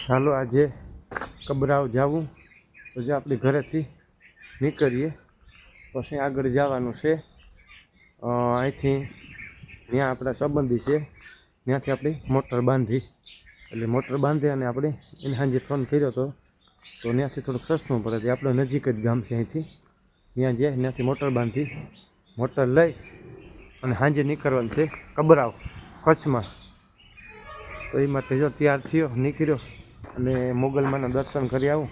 ચાલો આજે કબરાવ જવું તો જે આપણી ઘરેથી નીકળીએ પછી આગળ જવાનું છે અહીંથી ત્યાં આપણા સંબંધી છે ત્યાંથી આપણી મોટર બાંધી એટલે મોટર બાંધી અને આપણે એને સાંજે ફોન કર્યો હતો તો ત્યાંથી થોડુંક સસ્તું પડે તે આપણે નજીક જ ગામ છે અહીંથી ત્યાં જાય ત્યાંથી મોટર બાંધી મોટર લઈ અને સાંજે નીકળવાનું છે કબરાવ કચ્છમાં તો એ માટે જો તૈયાર થયો નીકળ્યો અને મોગલમાના દર્શન કરી આવું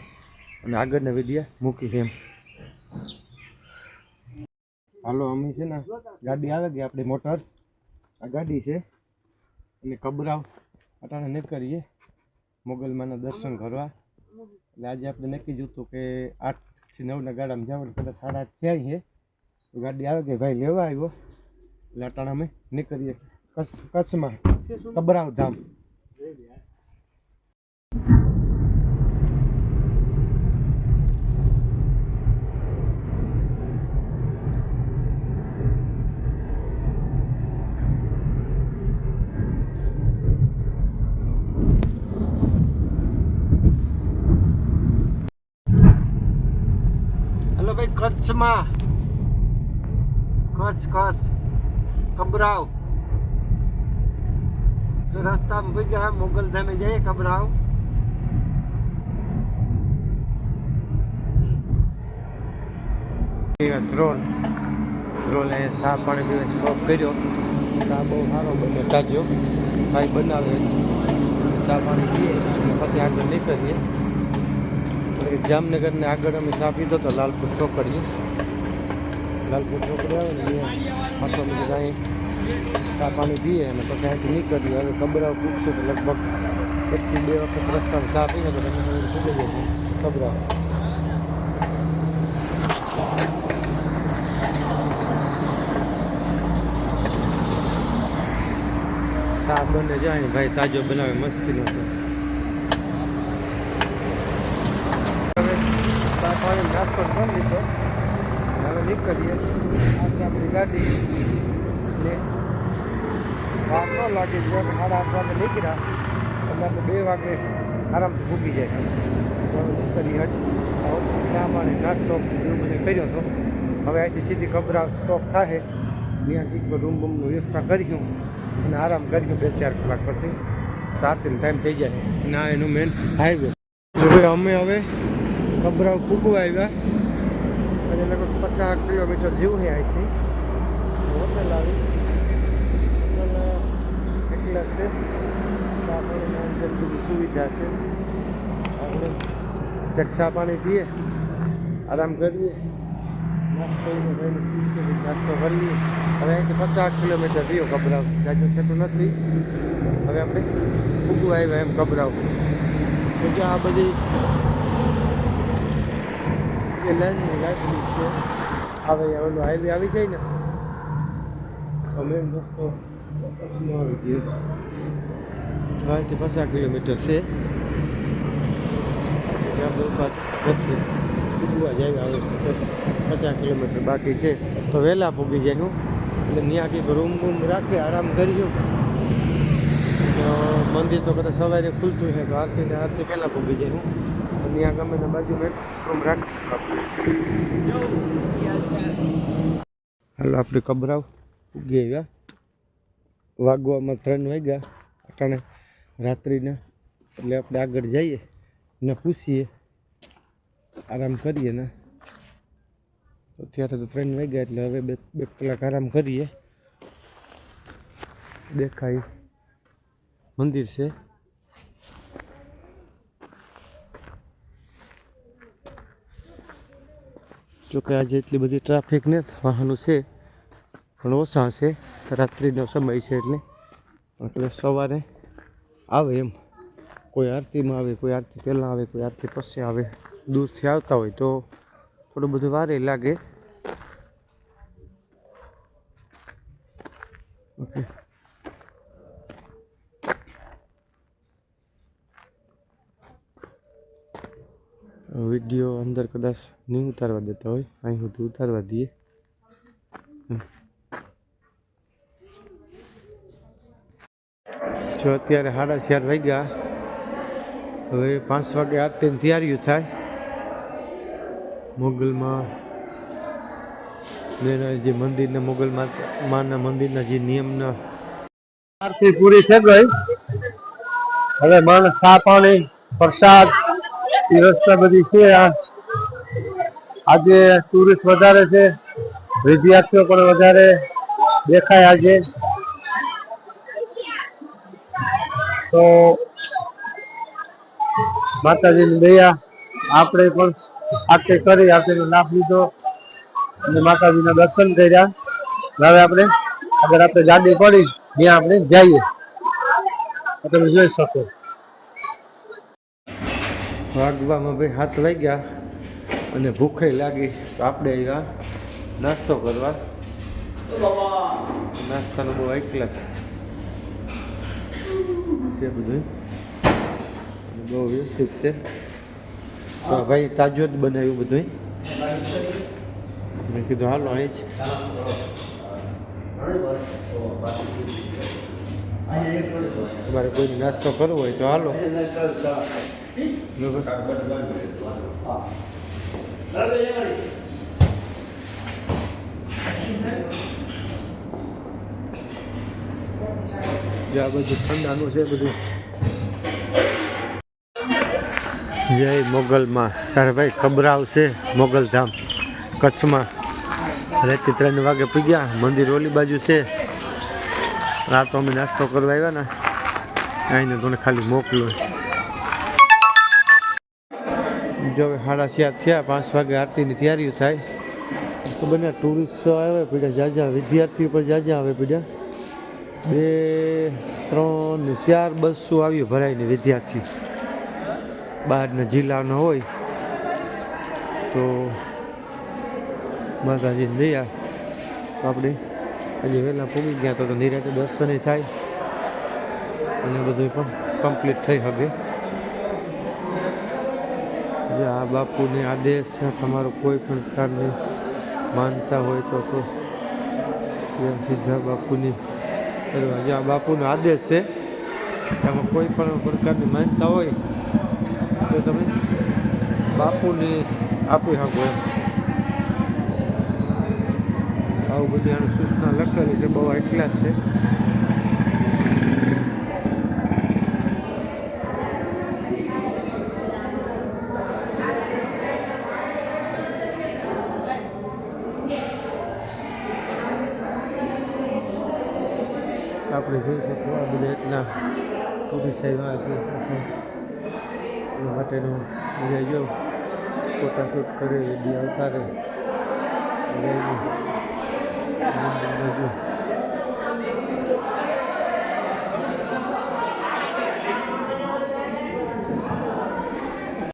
અને આગળના વિડીયો મૂકી એમ હાલો અમે છે ને ગાડી આવે ગઈ આપણી મોટર આ ગાડી છે અને કબરાવ અટાણે નીકળીએ મોગલમાના દર્શન કરવા એટલે આજે આપણે નક્કી જોતું કે 8 થી 9 ના ગાડામાં જવાનું કદાચ 8:30 થયા છે તો ગાડી આવે ગઈ ભાઈ લેવા આવ્યો એટલે અટાણે અમે નીકળીએ કચ્છમાં કબરાવ ધામ हेलो भाई कच्छ में कच्छ कबराव रास्ता में भाई गया मोगल धाम में जाइए कबराव रोल सा पानी पीवा स्टॉप કર્યો सा बहुत सारो बने ताजो भाई बनावे सा पानी पीए પછી આગળ નીકળીએ जामनगर ने आगे अमे चा पीधो तो लालपुर ચોકડી આવે ને પાછો અમે જાય ચા પાણી પીએ અને પછી અહીંથી નીકળીએ હવે કબરાવ પૂછશું તો લગભગ 1 થી 2 વખત રસ્તામાં ચા પીને તો તમે પૂગી જશે કબરાવ ચા બને જાય ભાઈ તાજો બનાવે મસ્તીનો છે પાણી નાસ્તો કરી લીધો હવે નીકળીએ આજે આપણી ગાડી ને વાર ન લાગે 8:30 વાગે નીકળ્યા એટલે આપણે 2 વાગે આરામથી ભૂકી જાય તો નીકળીએ ચા પાણી નાસ્તો એવું બધું કર્યો હતો હવે અહીંથી સીધી કબરાવ સ્ટોપ થાય ત્યાંથી રૂમ બૂમની વ્યવસ્થા કરીશું અને આરામ કરીશું 2-4 કલાક પછી આરતીનો ટાઈમ થઈ જાય અને આ એનું મેન હાઈવે અમે હવે કબરાવ પૂગવા આવ્યા અને લગભગ 50 કિલોમીટર જેવું છે અહીંથી હોટલ આવી એટલા છે ચા પાણીની અંદર બધી સુવિધા છે આપણે ચા પાણી પીએ આરામ કરીએ નાસ્તો કરીએ હવે અહીંથી 50 કિલોમીટર રહ્યો કબરાવ જાજુ થતું નથી હવે આપણે પૂગવા આવ્યા એમ કબરાવ તો કે આ બધી લાઈન છે આવે ઓલું હાઈવે આવી જાય ને અમે દોસ્તો આવી ગયું અહીંથી 50 કિલોમીટર છે પૂગવા જાય હવે 50 કિલોમીટર બાકી છે તો વહેલા પૂગી જાય હું એટલે ત્યાં કંઈક રૂમ બૂમ રાખી આરામ કર્યું મંદિર તો કદાચ સવારે ખુલતું છે તો આરતી પહેલાં પૂગી જાય હું ત્યાં ગમે ને બાજુમાં રૂમ રાખ હાલો આપણે કબરાવ પૂગી આવ્યા વાગવામાં 3 વાગ્યા અટાણે રાત્રિના એટલે આપણે આગળ જઈએ ને પૂછીએ આરામ કરીએ ને અત્યારે તો 3 વાગ્યા એટલે હવે 2 કલાક આરામ કરીએ દેખાય મંદિર છે જોકે આજે એટલી બધી ટ્રાફિક નથી વાહનો છે પણ ઓછા છે રાત્રિનો સમય છે એટલે સવારે આવે એમ કોઈ આરતીમાં આવે કોઈ આરતી પહેલાં આવે કોઈ આરતી પછી આવે દૂરથી આવતા હોય તો થોડું બધું વારે લાગે ઓકે વિડીયો અંદર કદાચ નહીં ઉતારવા દેતા હોય અહીં સુધી ઉતારવા દઈએ જો અત્યારે 4:30 વાગ્યા હવે 5 વાગે આરતીની તૈયારીઓ થાય મોગલમાં જે મંદિરના મોગલમાં માના મંદિરના જે નિયમના આરતી પૂરી થઈ ગઈ. હવે માણસ ચા પાણી પ્રસાદ એ રસ્તા બધી છે. આજે ટુરિસ્ટ વધારે છે, વિદ્યાર્થીઓ પણ વધારે દેખાય આજે. તો માતાજીની દયા આપણે પણ આખે કરી આરતીનો લાભ લીધો અને માતાજીના દર્શન કર્યા. હવે આપણે અગર આપણે ગાડી પડી ત્યાં આપણે જઈએ. તમે જોઈ શકો વાગવામાં ભાઈ 7 વાગ્યા અને ભૂખે લાગી તો આપણે આવ્યા નાસ્તો કરવા. નાસ્તાનો બહુ હાઈ ક્લાસ છે બધું, બહુ વ્યવસ્થિત છે. તો ભાઈ તાજું જ બનાવ્યું બધું. મેં કીધું હાલો અહીં જ તમારે કોઈને નાસ્તો કરવો હોય તો હાલો. આ બધું ઠંડાનું છે બધું. જય મોગલમાં. તારે ભાઈ ખબરાવ છે મોગલધામ કચ્છમાં. રાતે 3 વાગે પૂગ્યા. મંદિર ઓલી બાજુ છે. આ તો અમે નાસ્તો કરવા આવ્યા ને આવીને તને ખાલી મોકલું. જો હવે 7:30 થયા. 5 વાગે આરતીની તૈયારીઓ થાય. તો બંને ટુરિસ્ટ આવે પડ્યા જાજા, વિદ્યાર્થીઓ પણ જાજા આવે પડ્યા. 2, 3 ને 4 બસો આવી ભરાઈને વિદ્યાર્થી બહારના જિલ્લાનો હોય. તો માતાજીને દયા આપણે હજી વહેલા પૂગી ગયા તો નિરાતે દર્શન થાય અને બધું પણ કમ્પ્લીટ થઈ શકે. જે આ બાપુને આદેશ છે, તમારો કોઈ પણ પ્રકારની માનતા હોય તો સીધા બાપુની કરવા. જે આ બાપુનો આદેશ છે એમાં કોઈ પણ પ્રકારની માનતા હોય તો તમે બાપુની આપી શકો એમ. આવું બધી આની સૂચના લખેલી છે, બહુ હાઈ ક્લાસ છે. આપણે જોઈ શકીએ આ બધા એટલા ટુરિસ્ટ આવ્યા માટેનું બધા જો ફોટા શૂટ કરે, વિડીયો ઉતારે.